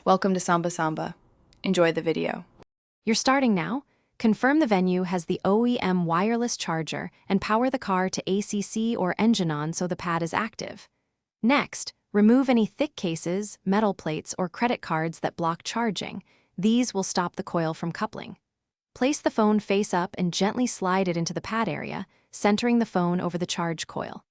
Welcome to Samba Samba. Enjoy the video. You're starting now? Confirm the Venue has the OEM wireless charger and power the car to ACC or engine on so the pad is active. Next, remove any thick cases, metal plates, or credit cards that block charging. These will stop the coil from coupling. Place the phone face up and gently slide it into the pad area, centering the phone over the charge coil.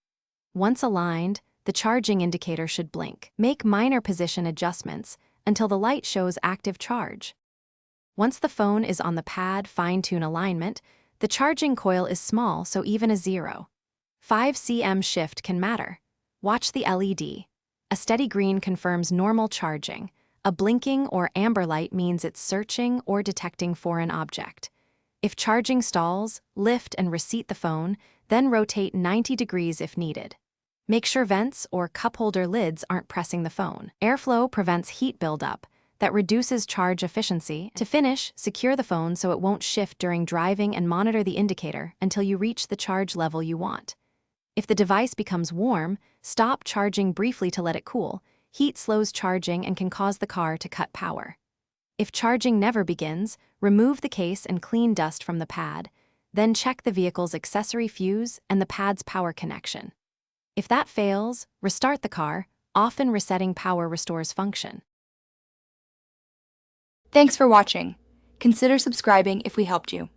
Once aligned, the charging indicator should blink. Make minor position adjustments until the light shows active charge. Once the phone is on the pad fine-tune alignment, the charging coil is small, so even a 0.5 cm shift can matter. Watch the LED. A steady green confirms normal charging. A blinking or amber light means it's searching or detecting foreign object. If charging stalls, lift and reseat the phone, then rotate 90 degrees if needed. Make sure vents or cup holder lids aren't pressing the phone. Airflow prevents heat buildup. That reduces charge efficiency. To finish, secure the phone so it won't shift during driving and monitor the indicator until you reach the charge level you want. If the device becomes warm, stop charging briefly to let it cool. Heat slows charging and can cause the car to cut power. If charging never begins, remove the case and clean dust from the pad. Then check the vehicle's accessory fuse and the pad's power connection. If that fails, restart the car. Often resetting power restores function. Thanks for watching. Consider subscribing if we helped you.